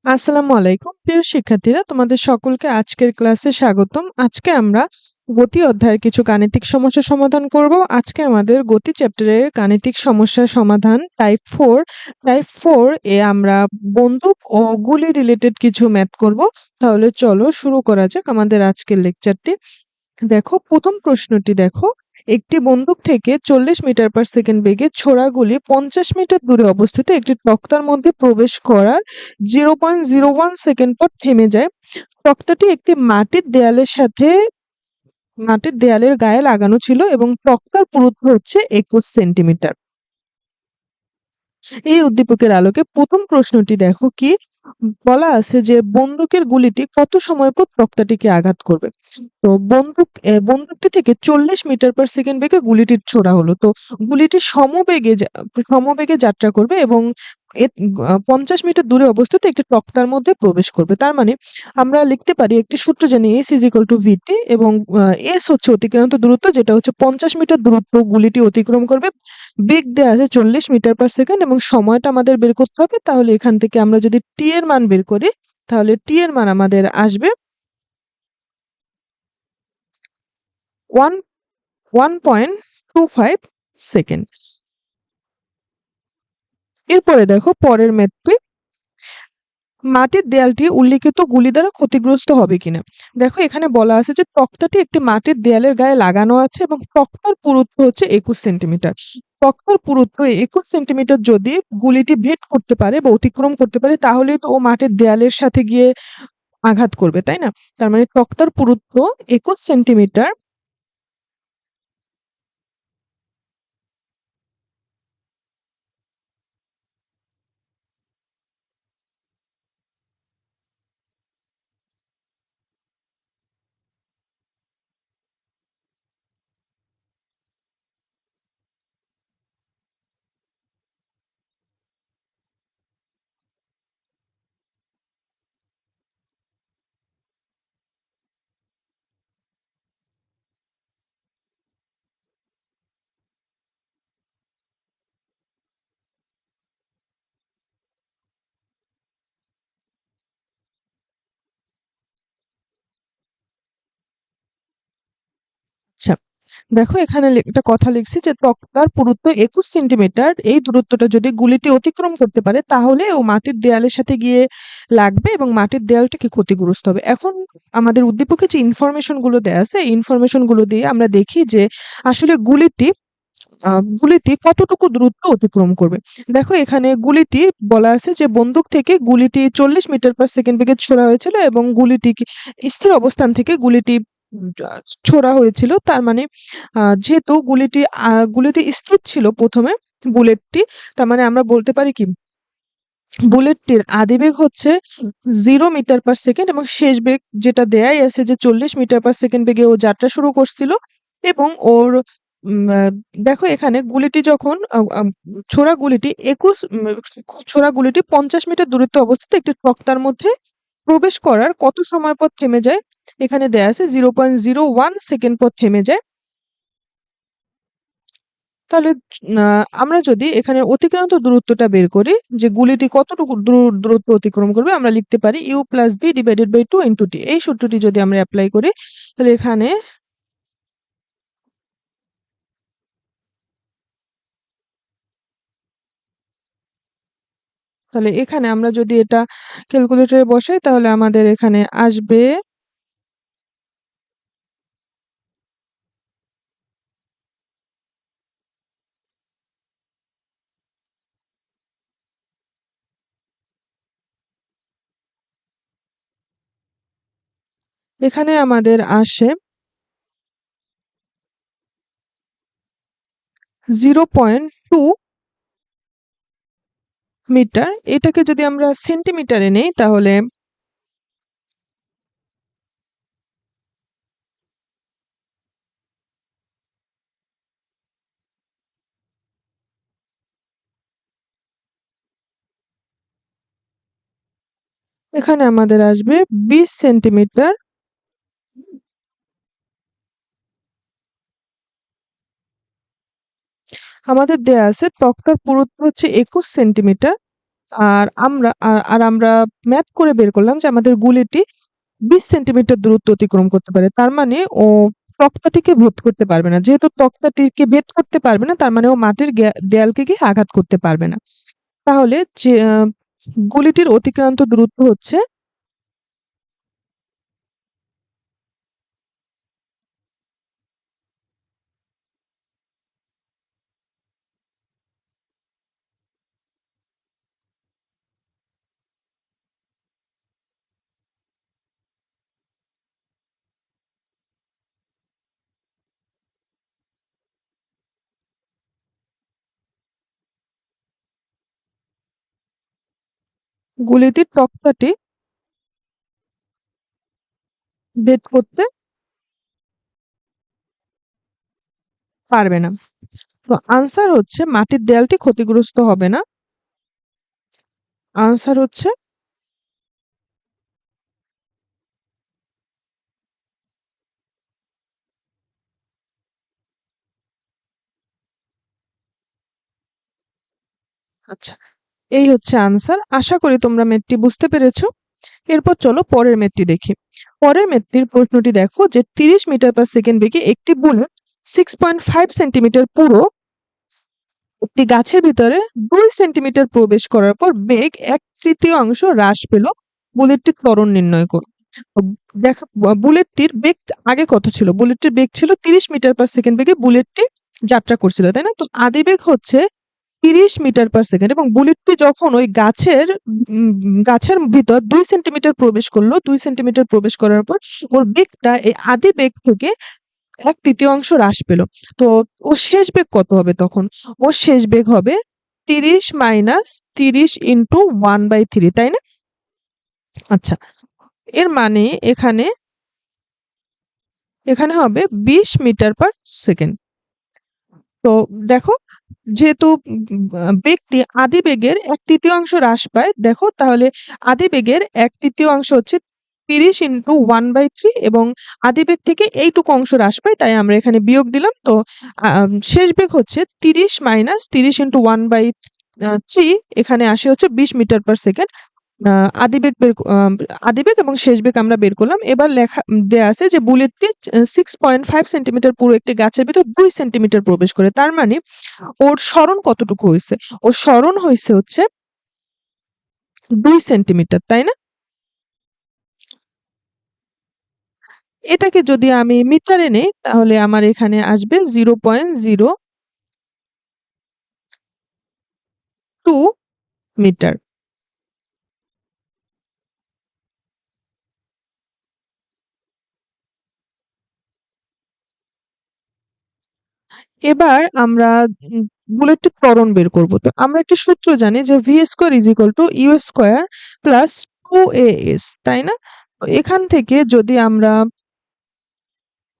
আসসালামু আলাইকুম প্রিয় শিক্ষার্থীরা, তোমাদের সকলকে আজকের ক্লাসে স্বাগতম। আজকে আমরা গতি অধ্যায়ের কিছু গাণিতিক সমস্যার সমাধান করব। আজকে আমাদের গতি চ্যাপ্টারের গাণিতিক সমস্যার সমাধান টাইপ 4 এ আমরা বন্দুক ও গুলি রিলেটেড কিছু ম্যাথ করব। তাহলে চলো শুরু করা যাক আমাদের আজকের লেকচারটি। দেখো, প্রথম প্রশ্নটি দেখো, একটি বন্দুক থেকে 40 মিটার/সেকেন্ড বেগে ছোড়া গুলি 50 মিটার দূরে অবস্থিত একটি তক্তার মধ্যে প্রবেশ করার 0.01 সেকেন্ড পর থেমে যায়। তক্তাটি একটি মাটির দেয়ালের গায়ে লাগানো ছিল এবং তক্তার পুরুত্ব হচ্ছে 21 সেন্টিমিটার। এই উদ্দীপকের আলোকে প্রথম প্রশ্নটি দেখো, কি বলা আছে যে বন্দুকের গুলিটি কত সময় পর তক্তাটিকে আঘাত করবে। তো বন্দুকটি থেকে 40 মিটার/সেকেন্ড বেগে গুলিটি ছোড়া হলো। তো গুলিটি সমবেগে যাত্রা করবে এবং 50 মিটার দূরে অবস্থিত একটি তক্তার মধ্যে প্রবেশ করবে। তার মানে আমরা লিখতে পারি, একটি সূত্র জানি S=VT, এবং S হচ্ছে অতিক্রান্ত দূরত্ব, যেটা হচ্ছে 50 মিটার দূরত্ব গুলিটি অতিক্রম করবে। বেগ দেয়া আছে 40 মিটার/সেকেন্ড এবং সময়টা আমাদের বের করতে হবে। তাহলে এখান থেকে আমরা যদি টি এর মান বের করি, তাহলে টি এর মান আমাদের আসবে 1.25 সেকেন্ড। এরপরে দেখো পরের ম্যাথটি, মাটির দেয়ালটি উল্লিখিত গুলি দ্বারা ক্ষতিগ্রস্ত হবে কিনা। দেখো, এখানে বলা আছে যে তক্তাটি একটি মাটির দেয়ালের গায়ে লাগানো আছে এবং তক্তার পুরুত্ব হচ্ছে 21 সেন্টিমিটার। তক্তার পুরুত্ব 21 সেন্টিমিটার যদি গুলিটি ভেদ করতে পারে বা অতিক্রম করতে পারে, তাহলেই তো ও মাটির দেয়ালের সাথে গিয়ে আঘাত করবে, তাই না? তার মানে তক্তার পুরুত্ব 21 সেন্টিমিটার। আচ্ছা, দেখো এখানে একটা কথা লিখছি যে তক্তার পুরুত্ব 21 সেন্টিমিটার। এই দূরত্বটা যদি গুলিটি অতিক্রম করতে পারে, তাহলে ও মাটির দেয়ালের সাথে গিয়ে লাগবে এবং মাটির দেয়ালটাকে ক্ষতিগ্রস্ত হবে। এখন আমাদের উদ্দীপকে যে ইনফরমেশন গুলো দেয়া আছে, এই ইনফরমেশন গুলো দিয়ে আমরা দেখি যে আসলে গুলিটি কতটুকু দূরত্ব অতিক্রম করবে। দেখো, এখানে গুলিটি বলা আছে যে বন্দুক থেকে গুলিটি 40 মিটার/সেকেন্ড বেগে ছোড়া হয়েছিল এবং গুলিটি স্থির অবস্থান থেকে গুলিটি ছোড়া হয়েছিল। তার মানে যেহেতু গুলিটি স্থির ছিল প্রথমে, বুলেটটি, তার মানে আমরা বলতে পারি কি বুলেটটির আদিবেগ হচ্ছে 0 মিটার/সেকেন্ড এবং শেষ বেগ যেটা দেয়াই আছে যে 40 মিটার/সেকেন্ড বেগে ও যাত্রা শুরু করছিল। এবং ওর দেখো, এখানে গুলিটি যখন ছোড়া গুলিটি 50 মিটার দূরত্বে অবস্থিত একটি তক্তার মধ্যে প্রবেশ করার কত সময় পর থেমে যায়। এখানে দেয়া আছে 0.01 সেকেন্ড পর থেমে যায়। তাহলে আমরা যদি এখানে অতিক্রান্ত দূরত্বটা বের করি, যে গুলিটি কতটুকু দূরত্ব অতিক্রম করবে, আমরা লিখতে পারি u+v/2 টি। এই সূত্রটি যদি আমরা অ্যাপ্লাই করি, তাহলে এখানে আমরা যদি এটা ক্যালকুলেটরে বসাই, তাহলে আমাদের এখানে আসবে এখানে আমাদের আসে 0.2 মিটার। এটাকে যদি আমরা সেন্টিমিটারে নেই, তাহলে এখানে আমাদের আসবে 20 সেন্টিমিটার। আমাদের দেয়া আছে তক্তার পুরুত্ব হচ্ছে 21 সেন্টিমিটার আর আমরা ম্যাথ করে বের করলাম যে আমাদের গুলিটি ২০ সেন্টিমিটার দূরত্ব অতিক্রম করতে পারে। তার মানে ও তক্তাটিকে ভেদ করতে পারবে না। যেহেতু তক্তাটিকে ভেদ করতে পারবে না, তার মানে ও মাটির দেয়ালকে গিয়ে আঘাত করতে পারবে না। তাহলে যে গুলিটির অতিক্রান্ত দূরত্ব হচ্ছে গুলিটির তক্তাটি ভেদ করতে পারবে না। তো আনসার হচ্ছে মাটির দেয়ালটি ক্ষতিগ্রস্ত হবে না। আনসার হচ্ছে আচ্ছা, এই হচ্ছে আনসার। আশা করি তোমরা ম্যাথটি বুঝতে পেরেছো। এরপর চলো পরের ম্যাথটি দেখি। পরের ম্যাথটির প্রশ্নটি দেখো যে ৩০ মিটার পার সেকেন্ড বেগে একটি বুলেট 6.5 সেন্টিমিটার পুরো একটি গাছের ভিতরে ২ সেন্টিমিটার প্রবেশ করার পর বেগ ১/৩ হ্রাস পেল। বুলেটটির ত্বরণ নির্ণয় করো। দেখো বুলেটটির বেগ আগে কত ছিল? বুলেটটির বেগ ছিল ৩০ মিটার পার সেকেন্ড বেগে বুলেটটি যাত্রা করছিল, তাই না? তো আদিবেগ হচ্ছে ৩০ মিটার পার সেকেন্ড এবং বুলেটটি যখন ওই গাছের ভিতর ২ সেন্টিমিটার প্রবেশ করলো, ২ সেন্টিমিটার প্রবেশ করার পর ওর বেগটা এই আদি বেগ থেকে ১/৩ হ্রাস পেল। তো ওর শেষ বেগ কত হবে তখন? ওর শেষ বেগ হবে ৩০ মাইনাস ৩০ ইনটু 1/3, তাই না? আচ্ছা, এর মানে এখানে হবে ২০ মিটার পার সেকেন্ড। তো দেখো, যেহেতু বেগটি আদিবেগের ১/৩ হ্রাস পায়, দেখো তাহলে আদিবেগের ১/৩ হচ্ছে ৩০ ইনটু 1/3 এবং আদিবেগ থেকে এইটুকু অংশ হ্রাস পায়, তাই আমরা এখানে বিয়োগ দিলাম। তো শেষ বেগ হচ্ছে ৩০ মাইনাস ৩০ ইনটু 1/3, এখানে আসে হচ্ছে ২০ মিটার পার সেকেন্ড। আদিবেগ এবং শেষ বেগ আমরা বের করলাম। এবার দেয়া আছে যে বুলেটটি 6.5 সেন্টিমিটার পুরো একটি গাছের ভিতর ২ সেন্টিমিটার প্রবেশ করে। তার মানে ওর সরণ কতটুকু হইছে? ওর সরণ হইছে হচ্ছে ২ সেন্টিমিটার, তাই না? এটাকে যদি আমি মিটারে নেই তাহলে আমার এখানে আসবে 0.02 মিটার। এবার আমরা বুলেটটির ত্বরণ বের করব। তো আমরা একটা সূত্র জানি যে v square is equal to U square plus 2as, তাই না? তো এখান থেকে যদি আমরা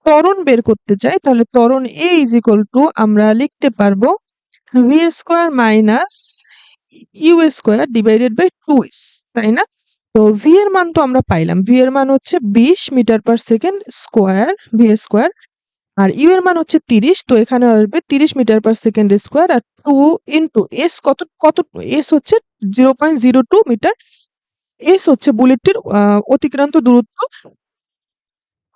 ত্বরণ বের করতে চাই তাহলে ত্বরণ a ইজ ইকুয়াল টু আমরা লিখতে পারবো v square minus U square divided by 2s, তাই না? তো v এর মান তো আমরা পাইলাম। v এর মান হচ্ছে ২০ metre per second square, v square. আর ইউ এর মান হচ্ছে ৩০, তো এখানে আসবে ৩০ মিটার পার সেকেন্ড স্কয়ার আর 2 ইনটু এস কত এস হচ্ছে 0.02 মিটার। এস হচ্ছে বুলেটটির অতিক্রান্ত দূরত্ব,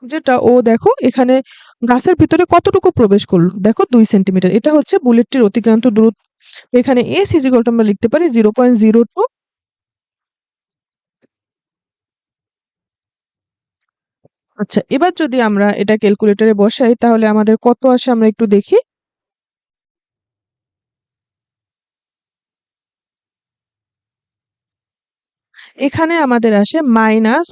যেটা ও দেখো এখানে গাছের ভিতরে কতটুকু প্রবেশ করলো, দেখো ২ সেন্টিমিটার। এটা হচ্ছে বুলেটটির অতিক্রান্ত দূরত্ব। এখানে এস ইজ ইকুয়াল টু আমরা লিখতে পারি 0.02। আচ্ছা, এবার যদি আমরা এটা ক্যালকুলেটরে বসাই তাহলে আমাদের কত আসে আমরা একটু দেখি। এখানে আমাদের আসে মাইনাস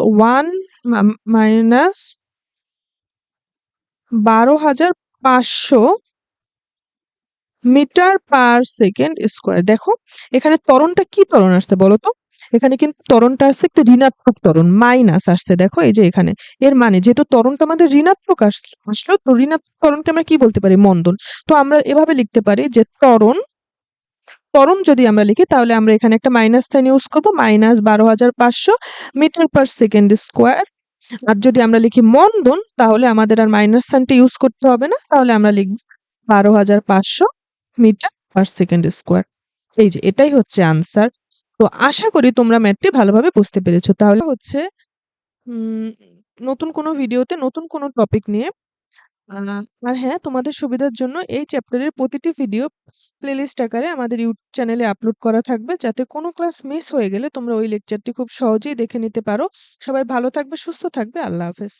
১২,৫০০ মিটার পার সেকেন্ড স্কয়ার। দেখো এখানে ত্বরণটা কি ত্বরণ আসছে বলো তো? এখানে কিন্তু ত্বরণটা আসছে একটা ঋণাত্মক ত্বরণ, মাইনাস আসছে। দেখো এই যে এখানে, এর মানে যেহেতু ত্বরণটা আমাদের ঋণাত্মক আসলো, তো ঋণাত্মক ত্বরণকে আমরা কি বলতে পারি? মন্দন। তো আমরা এভাবে লিখতে পারি যে ত্বরণ যদি আমরা লিখি তাহলে আমরা এখানে একটা মাইনাস সাইন ইউজ করবো, মাইনাস ১২,৫০০ মিটার পার সেকেন্ড স্কয়ার। আর যদি আমরা লিখি মন্দন তাহলে আমাদের আর মাইনাস সাইনটা ইউজ করতে হবে না, তাহলে আমরা লিখব ১২,৫০০ মিটার পার সেকেন্ড স্কয়ার। এই যে এটাই হচ্ছে আনসার। তো আশা করি তোমরা ম্যাথটি ভালোভাবে বুঝতে পেরেছো। তাহলে হচ্ছে উম নতুন কোনো ভিডিওতে নতুন কোনো টপিক নিয়ে আ আর হ্যাঁ, তোমাদের সুবিধার জন্য এই চ্যাপ্টারের প্রতিটি ভিডিও প্লেলিস্ট আকারে আমাদের ইউটিউব চ্যানেলে আপলোড করা থাকবে। যাতে কোনো ক্লাস মিস হয়ে গেলে তোমরা ওই লেকচারটি খুব সহজেই দেখে নিতে পারো। সবাই ভালো থাকবে, সুস্থ থাকবে। আল্লাহ হাফেজ।